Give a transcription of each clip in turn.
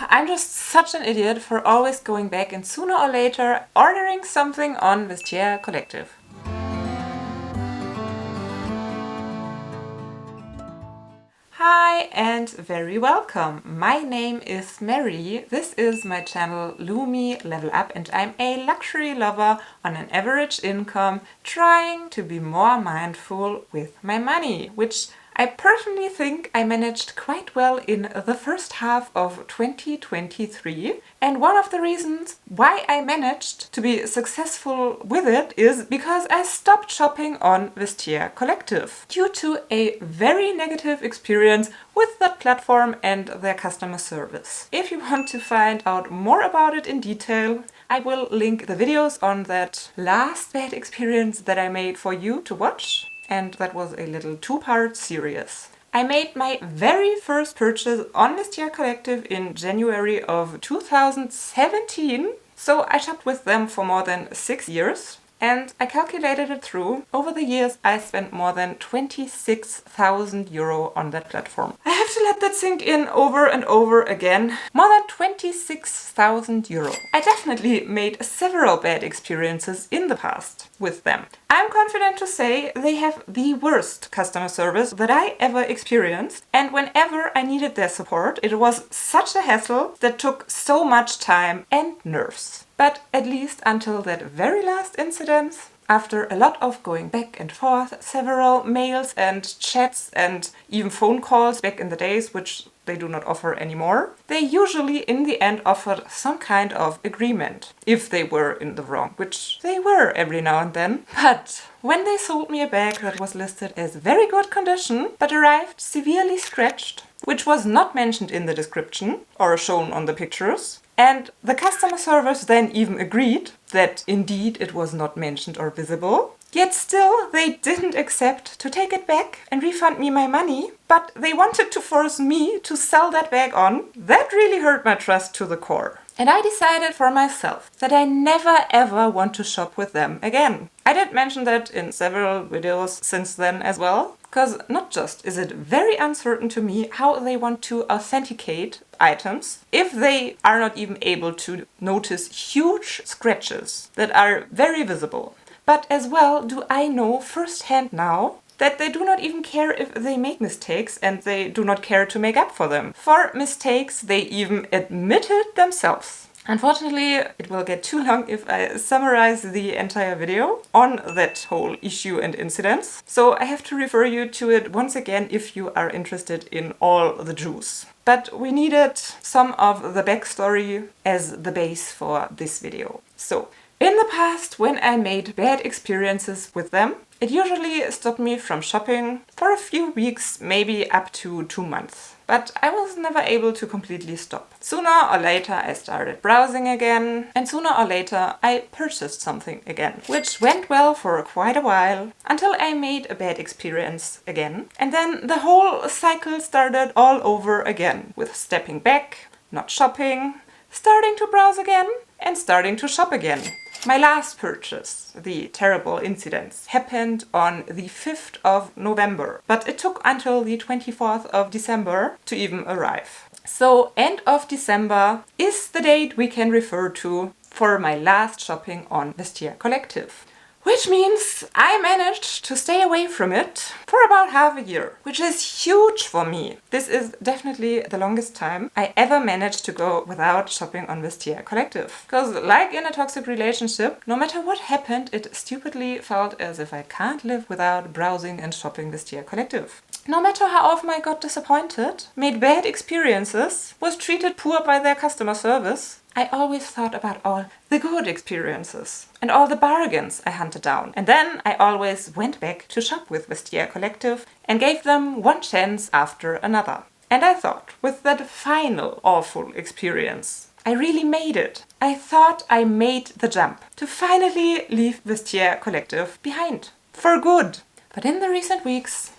I'm just such an idiot for always going back and sooner or later ordering something on Vestiaire Collective. Hi and very welcome. My name is Mary. This is my channel LuMi LevelUp and I'm a luxury lover on an average income trying to be more mindful with my money, which I personally think I managed quite well in the first half of 2023, and one of the reasons why I managed to be successful with it is because I stopped shopping on Vestiaire Collective due to a very negative experience with that platform and their customer service. If you want to find out more about it in detail, I will link the videos on that last bad experience that I made for you to watch. And that was a little two-part series. I made my very first purchase on Vestiaire Collective in January of 2017. So I shopped with them for more than 6 years. And I calculated it through. Over the years, I spent more than 26,000 euro on that platform. I have to let that sink in over and over again. More than 26,000 euro. I definitely made several bad experiences in the past with them. I'm confident to say they have the worst customer service that I ever experienced. And whenever I needed their support, it was such a hassle that took so much time and nerves. But at least until that very last incident, after a lot of going back and forth, several mails and chats and even phone calls back in the days, which they do not offer anymore, they usually in the end offered some kind of agreement, if they were in the wrong, which they were every now and then. But when they sold me a bag that was listed as very good condition, but arrived severely scratched, which was not mentioned in the description or shown on the pictures, and the customer service then even agreed that indeed it was not mentioned or visible. Yet still they didn't accept to take it back and refund me my money, but they wanted to force me to sell that bag on. That really hurt my trust to the core. And I decided for myself that I never ever want to shop with them again. I did mention that in several videos since then as well, because not just is it very uncertain to me how they want to authenticate items if they are not even able to notice huge scratches that are very visible. But as well do I know firsthand now that they do not even care if they make mistakes and they do not care to make up for them. For mistakes they even admitted themselves. Unfortunately, it will get too long if I summarize the entire video on that whole issue and incidents. So I have to refer you to it once again if you are interested in all the juice. But we needed some of the backstory as the base for this video. So, in the past, when I made bad experiences with them, it usually stopped me from shopping for a few weeks, maybe up to 2 months. But I was never able to completely stop. Sooner or later I started browsing again, and sooner or later I purchased something again, which went well for quite a while, until I made a bad experience again. And then the whole cycle started all over again, with stepping back, not shopping, starting to browse again, and starting to shop again. My last purchase, the terrible incidents, happened on the 5th of November, but it took until the 24th of December to even arrive. So end of December is the date we can refer to for my last shopping on Vestiaire Collective. Which means I managed to stay away from it for about half a year, which is huge for me. This is definitely the longest time I ever managed to go without shopping on Vestiaire Collective. Because like in a toxic relationship, no matter what happened, it stupidly felt as if I can't live without browsing and shopping Vestiaire Collective. No matter how often I got disappointed, made bad experiences, was treated poor by their customer service, I always thought about all the good experiences and all the bargains I hunted down. And then I always went back to shop with Vestiaire Collective and gave them one chance after another. And I thought, with that final awful experience, I really made it. I thought I made the jump to finally leave Vestiaire Collective behind. For good. But in the recent weeks,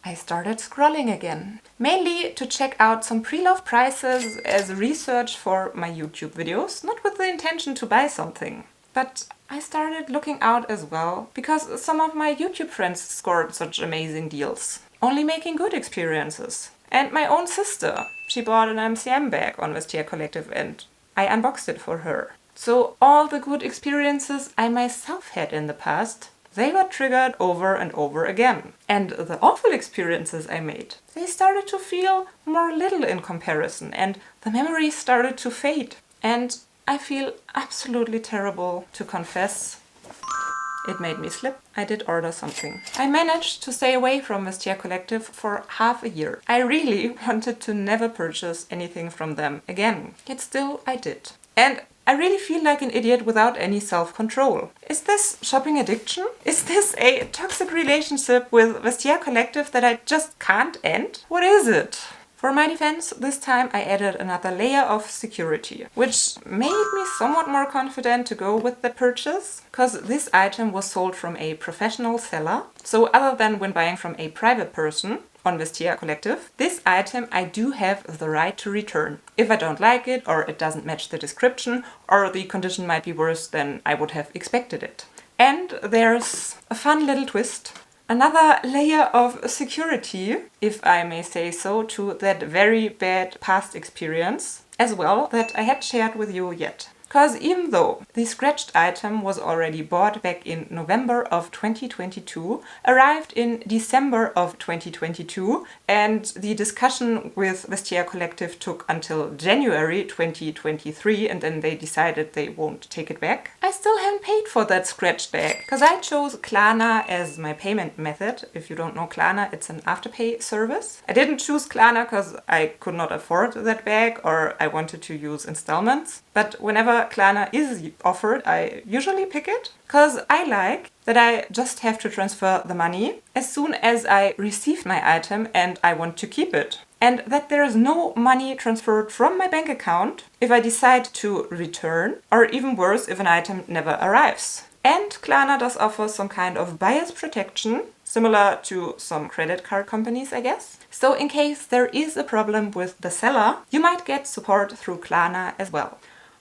I started scrolling again, mainly to check out some pre-loved prices as research for my YouTube videos, not with the intention to buy something. But I started looking out as well because some of my YouTube friends scored such amazing deals, only making good experiences. And my own sister, she bought an MCM bag on Vestiaire Collective and I unboxed it for her. So all the good experiences I myself had in the past, they got triggered over and over again. And the awful experiences I made, they started to feel more little in comparison and the memories started to fade. And I feel absolutely terrible to confess. It made me slip. I did order something. I managed to stay away from Vestiaire Collective for half a year. I really wanted to never purchase anything from them again. Yet still I did. And I really feel like an idiot without any self-control. Is this shopping addiction? Is this a toxic relationship with Vestiaire Collective that I just can't end? What is it? For my defense, this time I added another layer of security, which made me somewhat more confident to go with the purchase, because this item was sold from a professional seller. So other than when buying from a private person on Vestiaire Collective, this item I do have the right to return. If I don't like it, or it doesn't match the description, or the condition might be worse than I would have expected it. And there's a fun little twist. Another layer of security, if I may say so, to that very bad past experience as well that I had shared with you yet. Because even though the scratched item was already bought back in November of 2022, arrived in December of 2022, and the discussion with Vestiaire Collective took until January 2023, and then they decided they won't take it back, I still haven't paid for that scratched bag. Because I chose Klarna as my payment method. If you don't know Klarna, it's an afterpay service. I didn't choose Klarna because I could not afford that bag or I wanted to use installments. But whenever Klarna is offered, I usually pick it because I like that I just have to transfer the money as soon as I receive my item and I want to keep it. And that there is no money transferred from my bank account if I decide to return, or even worse, if an item never arrives. And Klarna does offer some kind of buyer's protection, similar to some credit card companies, I guess. So in case there is a problem with the seller, you might get support through Klarna as well.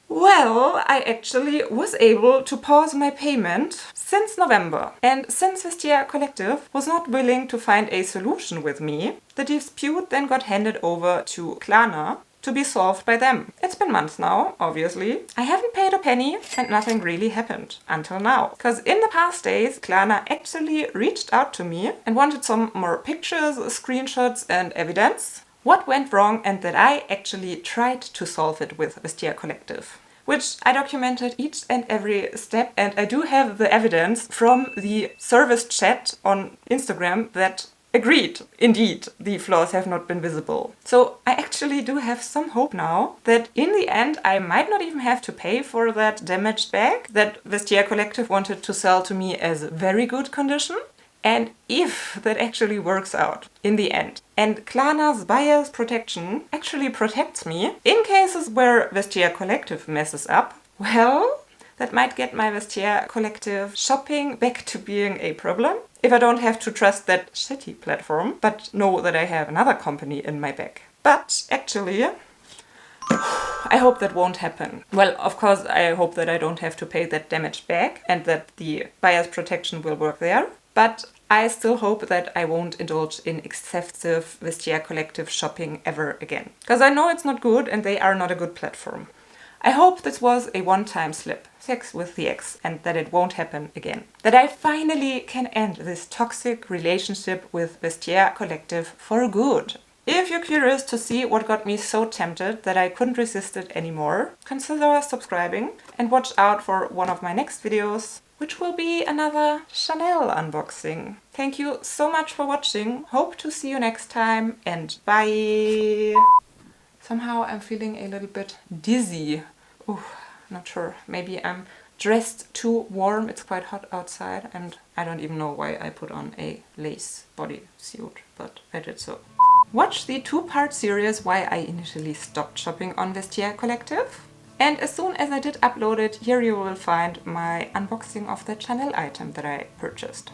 Well, I actually was able to pause my payment since November. And since Vestiaire Collective was not willing to find a solution with me, the dispute then got handed over to Klarna to be solved by them. It's been months now, obviously. I haven't paid a penny and nothing really happened until now. Because in the past days, Klarna actually reached out to me and wanted some more pictures, screenshots and evidence. What went wrong and that I actually tried to solve it with Vestiaire Collective, which I documented each and every step, and I do have the evidence from the service chat on Instagram that agreed, indeed, the flaws have not been visible. So I actually do have some hope now that in the end I might not even have to pay for that damaged bag that Vestiaire Collective wanted to sell to me as very good condition. And if that actually works out in the end, and Klarna's buyer's protection actually protects me in cases where Vestiaire Collective messes up, well, that might get my Vestiaire Collective shopping back to being a problem. If I don't have to trust that shitty platform, but know that I have another company in my bag. But actually, I hope that won't happen. Well, of course, I hope that I don't have to pay that damaged bag and that the buyer's protection will work there. But I still hope that I won't indulge in excessive Vestiaire Collective shopping ever again. Because I know it's not good and they are not a good platform. I hope this was a one-time slip, sex with the ex, and that it won't happen again. That I finally can end this toxic relationship with Vestiaire Collective for good. If you're curious to see what got me so tempted that I couldn't resist it anymore, consider subscribing and watch out for one of my next videos, which will be another Chanel unboxing. Thank you so much for watching. Hope to see you next time and bye! Somehow I'm feeling a little bit dizzy. Ooh, not sure. Maybe I'm dressed too warm. It's quite hot outside and I don't even know why I put on a lace bodysuit, but I did so. Watch the two-part series why I initially stopped shopping on Vestiaire Collective. And as soon as I did upload it, here you will find my unboxing of the Chanel item that I purchased.